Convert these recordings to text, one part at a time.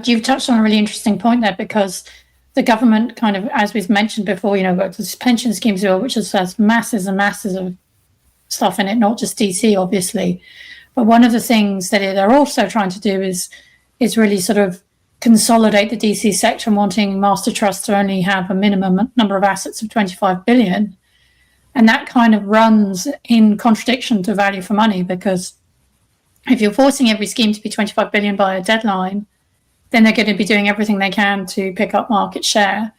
You've touched on a really interesting point there, because the government kind of, as we've mentioned before, got this pension schemes bill, which has masses and masses of stuff in it, not just DC, obviously. But one of the things that they're also trying to do is really sort of consolidate the DC sector, wanting master trusts to only have a minimum number of assets of 25 billion. And that kind of runs in contradiction to value for money, because if you're forcing every scheme to be 25 billion by a deadline, then they're going to be doing everything they can to pick up market share.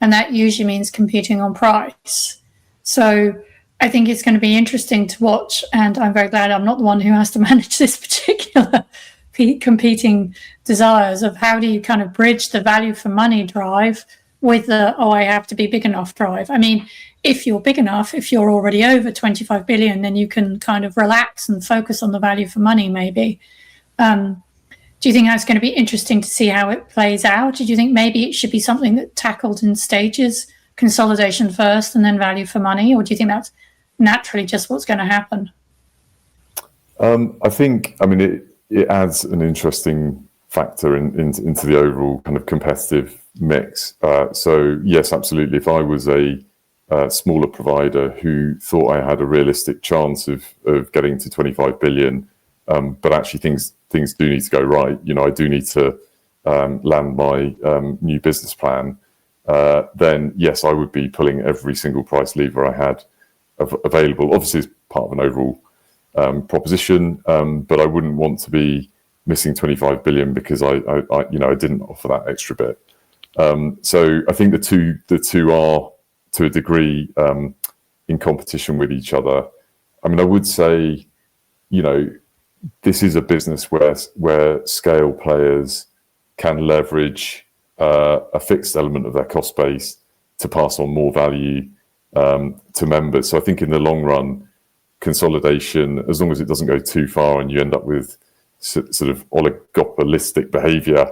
And that usually means competing on price. So I think it's going to be interesting to watch. And I'm very glad I'm not the one who has to manage this particular competing desires of how do you kind of bridge the value for money drive with the, I have to be big enough drive. I mean, if you're big enough, if you're already over 25 billion, then you can kind of relax and focus on the value for money, maybe. Do you think that's going to be interesting to see how it plays out? Do you think maybe it should be something that tackled in stages, consolidation first and then value for money? Or do you think that's naturally just what's going to happen? I think, it adds an interesting factor into the overall kind of competitive mix. So yes, absolutely. If I was a smaller provider who thought I had a realistic chance of getting to 25 billion, but actually things do need to go right. I do need to land my new business plan. Then yes, I would be pulling every single price lever I had available. Obviously, as part of an overall proposition, but I wouldn't want to be missing 25 billion because I didn't offer that extra bit. So I think the two are to a degree in competition with each other. I would say, this is a business where scale players can leverage a fixed element of their cost base to pass on more value to members. So I think in the long run, consolidation, as long as it doesn't go too far and you end up with sort of oligopolistic behaviour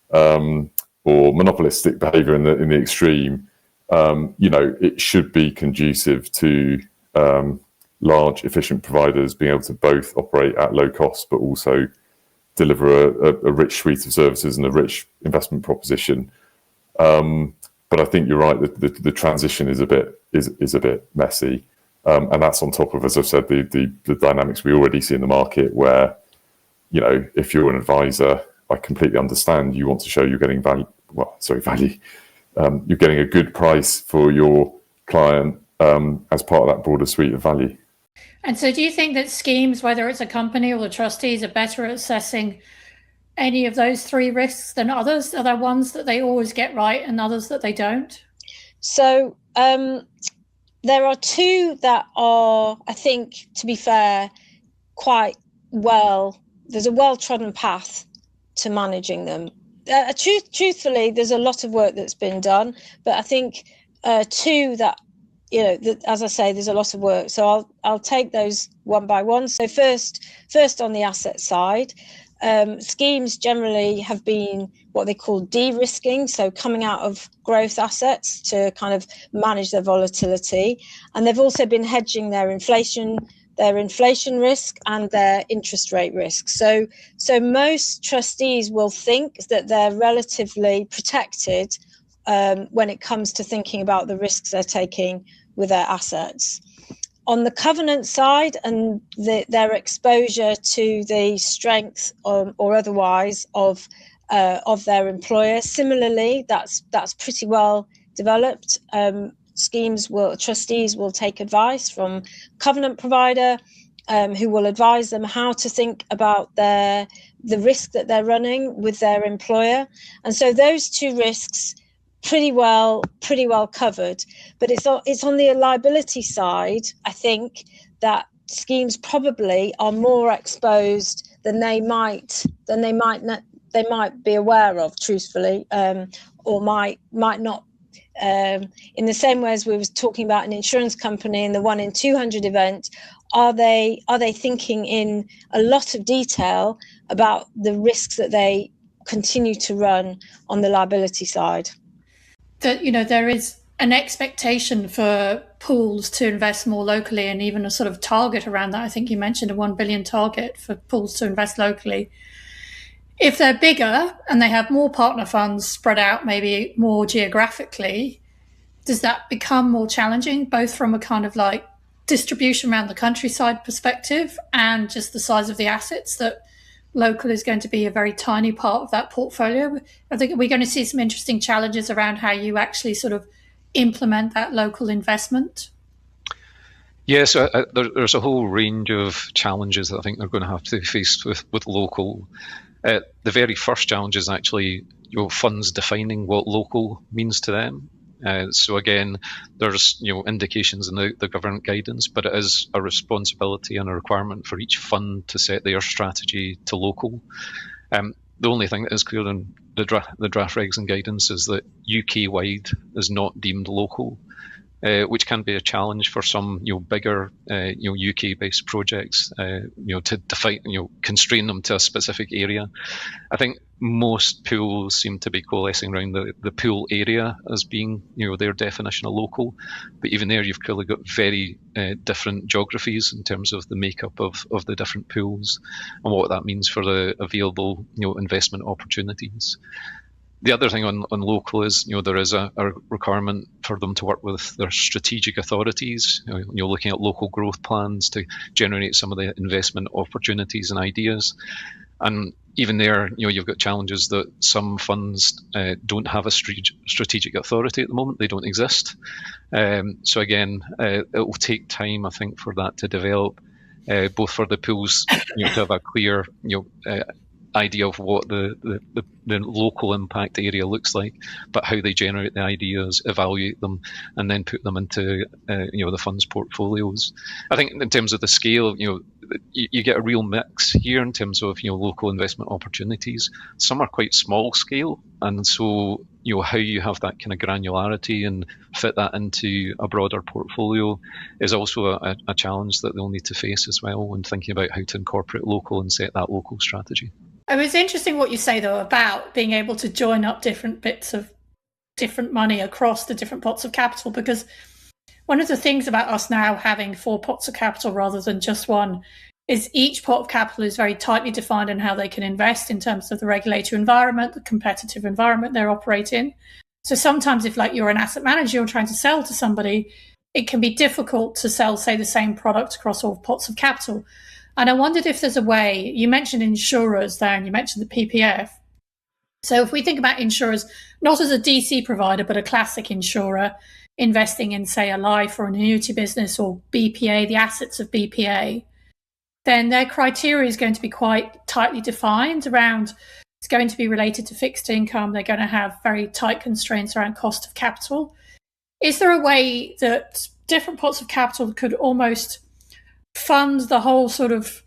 or monopolistic behaviour in the extreme, it should be conducive to large, efficient providers being able to both operate at low cost, but also deliver a rich suite of services and a rich investment proposition. But I think you're right that the transition is a bit messy, and that's on top of, as I've said, the dynamics we already see in the market, where if you're an advisor, I completely understand you want to show you're getting value. You're getting a good price for your client as part of that broader suite of value. And so do you think that schemes, whether it's a company or the trustees, are better at assessing any of those three risks than others? Are there ones that they always get right and others that they don't? So there are two that are, I think, to be fair, quite well, there's a well-trodden path to managing them. Truthfully, there's a lot of work that's been done, but I think two that, as I say, there's a lot of work. So I'll take those one by one. So first on the asset side, schemes generally have been what they call de-risking, so coming out of growth assets to kind of manage their volatility. And they've also been hedging their inflation risk and their interest rate risk. So most trustees will think that they're relatively protected when it comes to thinking about the risks they're taking with their assets. On the covenant side and their exposure to the strength or otherwise of their employer, similarly, that's pretty well developed. Trustees will take advice from covenant provider who will advise them how to think about the risk that they're running with their employer. And so those two risks pretty well covered. But it's on the liability side, I think, that schemes probably are more exposed than they might be aware of, truthfully, or might not. In the same way as we were talking about an insurance company and the 1 in 200 event, are they thinking in a lot of detail about the risks that they continue to run on the liability side? That there is an expectation for pools to invest more locally, and even a sort of target around that. I think you mentioned a 1 billion target for pools to invest locally. if they're bigger and they have more partner funds spread out, maybe more geographically, does that become more challenging, both from a kind of like distribution around the countryside perspective and just the size of the assets, that local is going to be a very tiny part of that portfolio? I think we're going to see some interesting challenges around how you actually sort of implement that local investment. Yes, there's a whole range of challenges that I think they're going to have to face with local. The very first challenge is actually funds defining what local means to them. So again, there's indications in the government guidance, but it is a responsibility and a requirement for each fund to set their strategy to local. The only thing that is clear in the draft regs and guidance is that UK-wide is not deemed local, which can be a challenge for some bigger UK-based projects. To define, constrain them to a specific area. I think most pools seem to be coalescing around the pool area as being their definition of local, but even there you've clearly got very different geographies in terms of the makeup of the different pools and what that means for the available investment opportunities. The other thing on local is, there is a requirement for them to work with their strategic authorities, looking at local growth plans to generate some of the investment opportunities and ideas. And even there, you've got challenges that some funds don't have a strategic authority at the moment. They don't exist. So again, it will take time, I think, for that to develop, both for the pools to have a clear idea of what the local impact area looks like, but how they generate the ideas, evaluate them, and then put them into the fund's portfolios. I think in terms of the scale, you get a real mix here in terms of local investment opportunities. Some are quite small scale, and so how you have that kind of granularity and fit that into a broader portfolio is also a challenge that they'll need to face as well when thinking about how to incorporate local and set that local strategy. It was interesting what you say, though, about being able to join up different bits of different money across the different pots of capital, because one of the things about us now having 4 pots of capital rather than just one is each pot of capital is very tightly defined in how they can invest in terms of the regulatory environment, the competitive environment they're operating. So sometimes if you're an asset manager, you're trying to sell to somebody, it can be difficult to sell, say, the same product across all pots of capital. And I wondered if there's a way, you mentioned insurers there and you mentioned the PPF. So if we think about insurers, not as a DC provider, but a classic insurer investing in, say, a life or an annuity business or BPA, the assets of BPA, then their criteria is going to be quite tightly defined around, it's going to be related to fixed income. They're going to have very tight constraints around cost of capital. Is there a way that different pots of capital could almost fund the whole sort of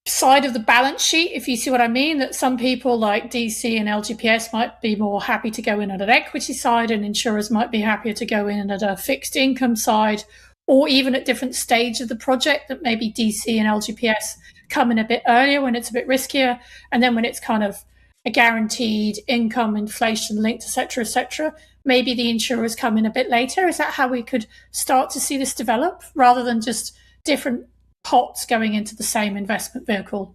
side of the balance sheet, if you see what I mean? That some people like DC and LGPS might be more happy to go in at an equity side, and insurers might be happier to go in at a fixed income side, or even at different stages of the project, that maybe DC and LGPS come in a bit earlier when it's a bit riskier, and then when it's kind of a guaranteed income, inflation linked, etc., maybe the insurers come in a bit later. Is that how we could start to see this develop, rather than just different pots going into the same investment vehicle?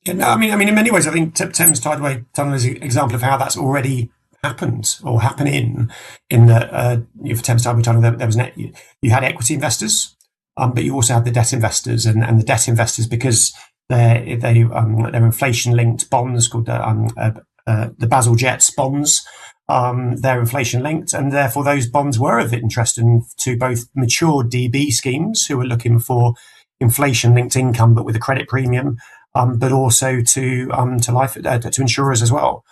Yeah, no, I mean, in many ways, I think Thames Tideway Tunnel is an example of how that's already happened or happening. In the for Thames Tideway Tunnel, there was you had equity investors, but you also had the debt investors, and the debt investors, because they're inflation linked bonds called the Basel Jets bonds. They're inflation linked, and therefore those bonds were of interest to both mature DB schemes who were looking for inflation linked income but with a credit premium, but also to life to insurers as well,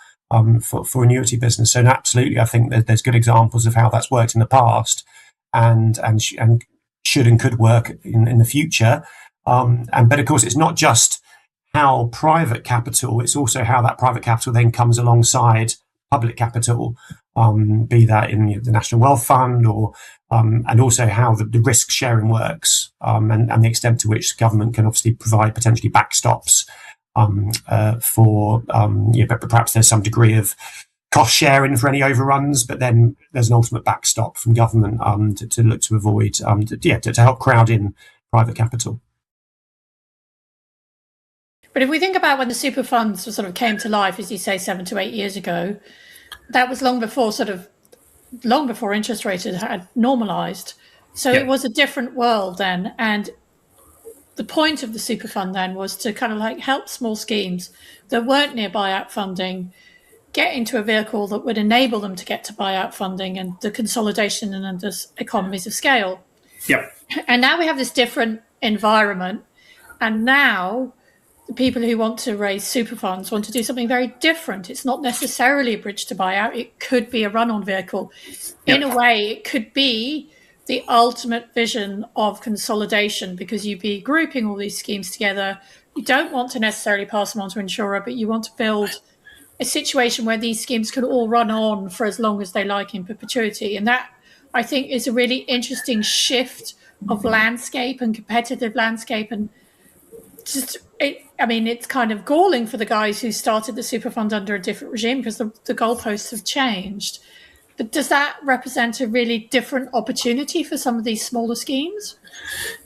for annuity business. So absolutely, I think that there's good examples of how that's worked in the past, and should and could work in the future. But of course, it's not just how private capital; it's also how that private capital then comes alongside public capital, be that in the National Wealth Fund, or and also how the risk sharing works, and the extent to which government can obviously provide potentially backstops for but perhaps there's some degree of cost sharing for any overruns, but then there's an ultimate backstop from government to look to avoid to help crowd in private capital. But if we think about when the super funds sort of came to life, as you say, 7 to 8 years ago, that was long before interest rates had normalized. So it was a different world then. And the point of the super fund then was to kind of like help small schemes that weren't near buyout funding get into a vehicle that would enable them to get to buyout funding and the consolidation and the economies of scale. Yep. And now we have this different environment. And now the people who want to raise super funds want to do something very different. It's not necessarily a bridge to buyout. It could be a run-on vehicle. In a way, it could be the ultimate vision of consolidation, because you'd be grouping all these schemes together. You don't want to necessarily pass them on to an insurer, but you want to build a situation where these schemes could all run on for as long as they like in perpetuity. And that, I think, is a really interesting shift of landscape and competitive landscape. And just, it's kind of galling for the guys who started the super fund under a different regime, because the goalposts have changed. But does that represent a really different opportunity for some of these smaller schemes?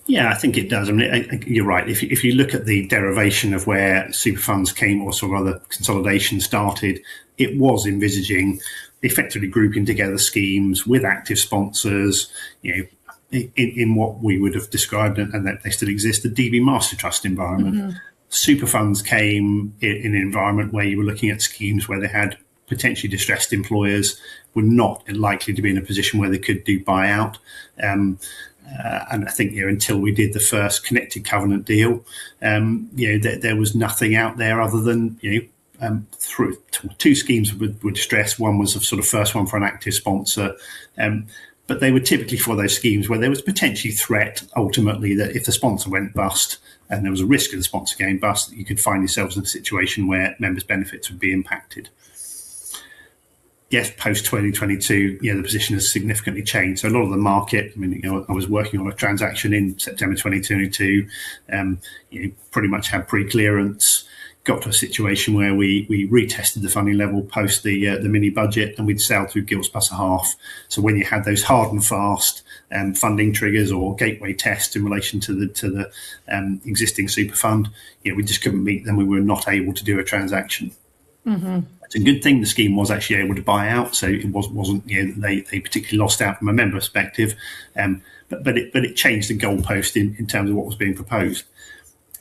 Yeah, I think it does. I mean, you're right. If you look at the derivation of where super funds came, or sort of other consolidation started, it was envisaging effectively grouping together schemes with active sponsors, in what we would have described, and that they still exist, the DB Master Trust environment. Mm-hmm. Super funds came in an environment where you were looking at schemes where they had potentially distressed employers, were not likely to be in a position where they could do buyout. And I think until we did the first Connected Covenant deal, there was nothing out there other than through two schemes were distressed. One was a sort of first one for an active sponsor, but they were typically for those schemes where there was potentially threat ultimately that if the sponsor went bust and there was a risk of the sponsor going bust, that you could find yourselves in a situation where members' benefits would be impacted. Yes, post 2022, the position has significantly changed. So a lot of the market, I was working on a transaction in September 2022, pretty much had pre-clearance, got to a situation where we retested the funding level post the mini budget, and we'd sailed through gilts plus a half. So when you had those hard and fast funding triggers or gateway tests in relation to the existing super fund, we just couldn't meet them. We were not able to do a transaction. Mm-hmm. It's a good thing the scheme was actually able to buy out, so it wasn't they particularly lost out from a member perspective, but it changed the goalpost in terms of what was being proposed.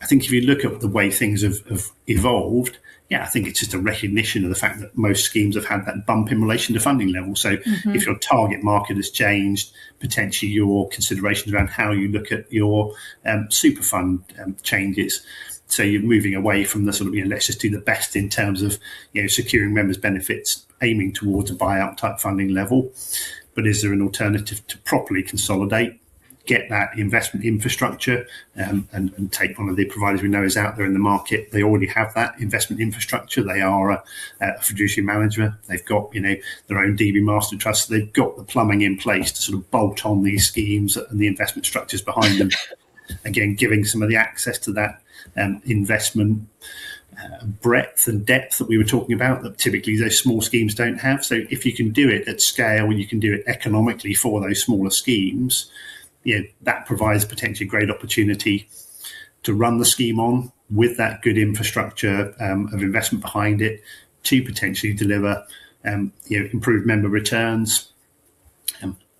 I think if you look at the way things have evolved, I think it's just a recognition of the fact that most schemes have had that bump in relation to funding level. So if your target market has changed, potentially your considerations around how you look at your super fund changes. So you're moving away from the sort of, let's just do the best in terms of, securing members' benefits, aiming towards a buyout type funding level. But is there an alternative to properly consolidate, get that investment infrastructure, and take one of the providers we know is out there in the market? They already have that investment infrastructure. They are a fiduciary manager. They've got, their own DB Master Trust. They've got the plumbing in place to sort of bolt on these schemes and the investment structures behind them. Again, giving some of the access to that investment breadth and depth that we were talking about that typically those small schemes don't have. So if you can do it at scale, you can do it economically for those smaller schemes, that provides potentially great opportunity to run the scheme on with that good infrastructure of investment behind it to potentially deliver improved member returns.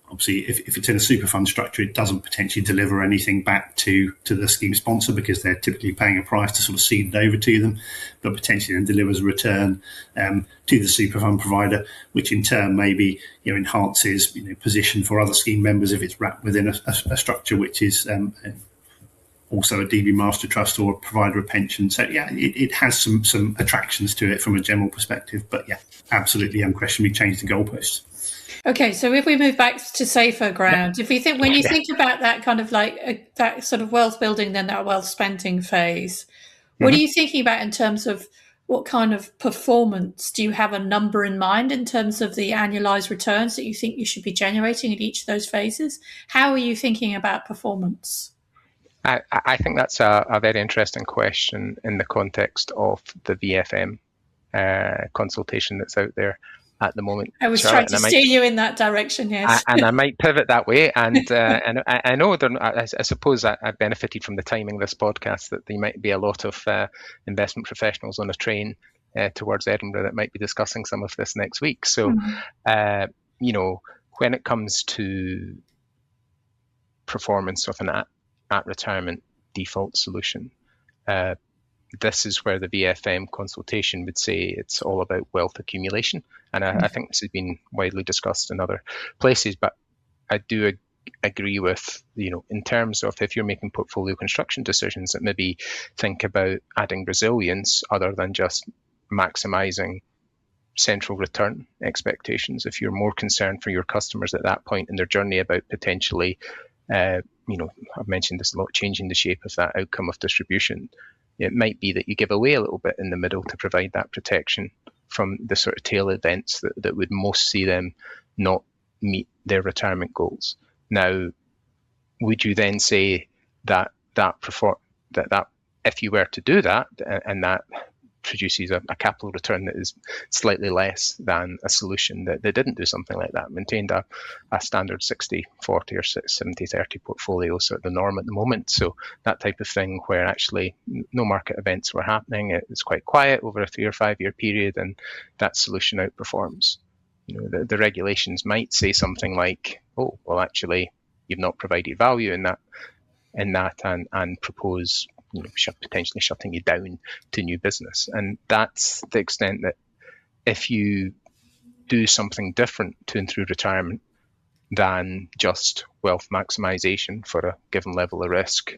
Obviously, if it's in a super fund structure, it doesn't potentially deliver anything back to the scheme sponsor because they're typically paying a price to sort of seed it over to them, but potentially then delivers a return to the super fund provider, which in turn maybe enhances position for other scheme members if it's wrapped within a structure which is also a DB Master Trust or a provider of pension. So it has some attractions to it from a general perspective, but absolutely unquestionably changed the goalposts. Okay, so if we move back to safer ground, if we think when you think about that kind of like that sort of wealth building, then that wealth spending phase, what are you thinking about in terms of what kind of performance? Do you have a number in mind in terms of the annualized returns that you think you should be generating in each of those phases? How are you thinking about performance? I think that's a very interesting question in the context of the VFM consultation that's out there. at the moment. I was Charlotte, trying to steer you in that direction, yes. And I might pivot that way. And I know I suppose I benefited from the timing of this podcast, that there might be a lot of investment professionals on a train towards Edinburgh that might be discussing some of this next week. So, you know, when it comes to performance of an at retirement default solution, this is where the VFM consultation would say it's all about wealth accumulation. And I think this has been widely discussed in other places, but I do agree with, you know, in terms of if you're making portfolio construction decisions, that maybe think about adding resilience other than just maximizing central return expectations. If you're more concerned for your customers at that point in their journey about potentially, you know, I've mentioned this a lot, changing the shape of that outcome of distribution, it might be that you give away a little bit in the middle to provide that protection from the sort of tail events that would most see them not meet their retirement goals. Now, would you then say that if you were to do that, and that produces a capital return that is slightly less than a solution that didn't do something like that, maintained a standard 60-40 or 70-30 portfolio, sort of the norm at the moment. So that type of thing where actually no market events were happening, it's quite quiet over a 3 or 5 year period, and that solution outperforms. You know, the regulations might say something like, oh, well, actually, you've not provided value in that, and propose, you know, potentially shutting you down to new business. And that's the extent that if you do something different to and through retirement than just wealth maximization for a given level of risk,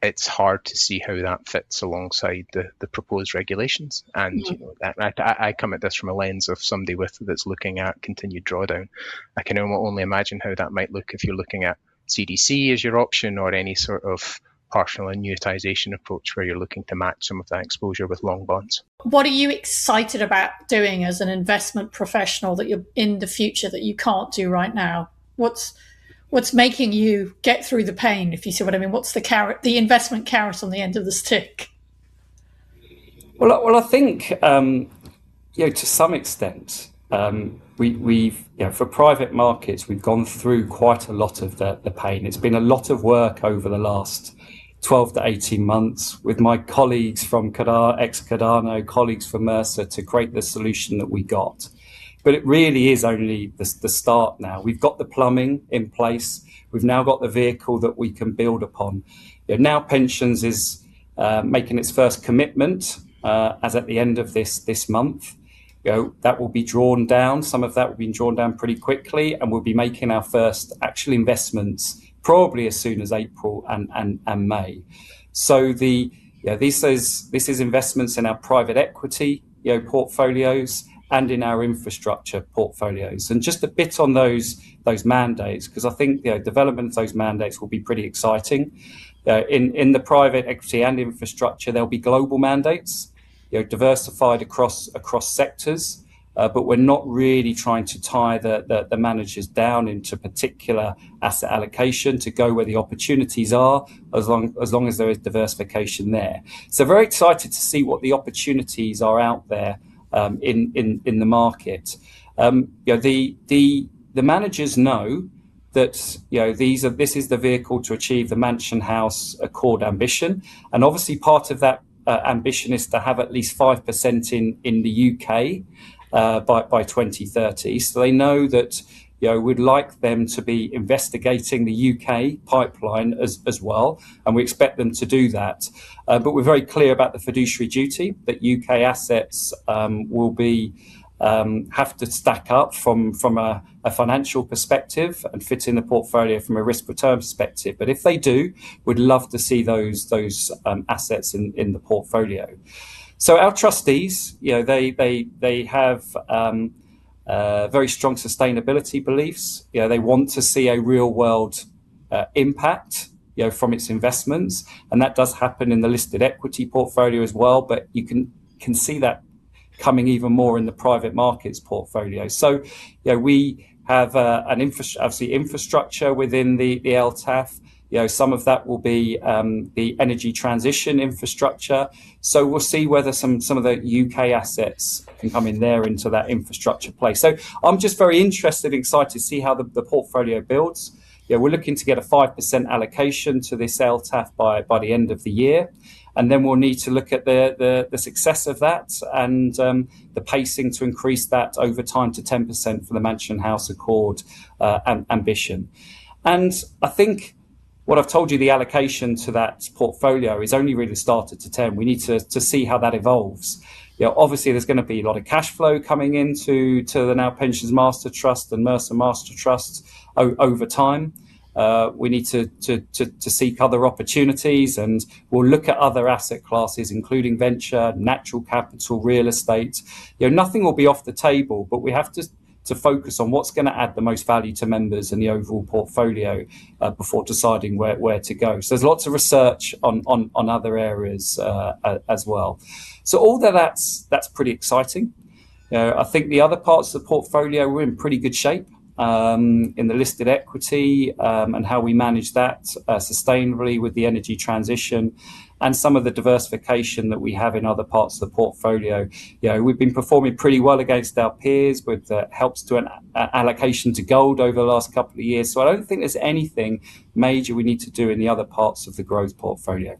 it's hard to see how that fits alongside the proposed regulations. And you know, I come at this from a lens of somebody that's looking at continued drawdown. I can only imagine how that might look if you're looking at CDC as your option, or any sort of partial annuitization approach where you're looking to match some of that exposure with long bonds. What are you excited about doing as an investment professional that you're in the future that you can't do right now? What's making you get through the pain, if you see what I mean? What's the carrot, the investment carrot on the end of the stick? Well, I think you know, to some extent, we've you know, for private markets, we've gone through quite a lot of the pain. It's been a lot of work over the last 12 to 18 months with my colleagues from ex-Cardano, colleagues from Mercer, to create the solution that we got. But it really is only the start now. We've got the plumbing in place. We've now got the vehicle that we can build upon. You know, now Pensions is making its first commitment as at the end of this month. You know, that will be drawn down. Some of that will be drawn down pretty quickly, and we'll be making our first actual investments probably as soon as April and May. So this is investments in our private equity, you know, portfolios, and in our infrastructure portfolios. And just a bit on those mandates, because I think, you know, development of those mandates will be pretty exciting. In the private equity and infrastructure, there'll be global mandates, you know, diversified across sectors. But we're not really trying to tie the managers down into particular asset allocation to go where the opportunities are, as long as there is diversification there. So very excited to see what the opportunities are out there in the market. You know, the managers know that, you know, this is the vehicle to achieve the Mansion House Accord ambition, and obviously part of that ambition is to have at least 5% in the UK. By 2030, so they know that, you know, we'd like them to be investigating the UK pipeline as well, and we expect them to do that. But we're very clear about the fiduciary duty that UK assets will be have to stack up from a financial perspective and fit in the portfolio from a risk return perspective. But if they do, we'd love to see those assets in the portfolio. So our trustees, you know, they have very strong sustainability beliefs. You know, they want to see a real world impact, you know, from its investments, and that does happen in the listed equity portfolio as well. But you can see that coming even more in the private markets portfolio. So, you know, we have obviously infrastructure within the LTAF. Some of that will be the energy transition infrastructure. So we'll see whether some of the UK assets can come in there into that infrastructure place. So I'm just very interested and excited to see how the portfolio builds. We're looking to get a 5% allocation to this LTAF by the end of the year. And then we'll need to look at the success of that and the pacing to increase that over time to 10% for the Mansion House Accord ambition. And I think what I've told you, the allocation to that portfolio is only really started to 10. We need to see how that evolves. Obviously, there's going to be a lot of cash flow coming into the Now Pensions Master Trust and Mercer Master Trust over time. We need to seek other opportunities, and we'll look at other asset classes, including venture, natural capital, real estate. Nothing will be off the table, but we have to focus on what's going to add the most value to members and the overall portfolio before deciding where to go. So there's lots of research on other areas as well. So all that's pretty exciting. I think the other parts of the portfolio we're in pretty good shape. In the listed equity and how we manage that sustainably with the energy transition and some of the diversification that we have in other parts of the portfolio. We've been performing pretty well against our peers with helps to an allocation to gold over the last couple of years. So I don't think there's anything major we need to do in the other parts of the growth portfolio.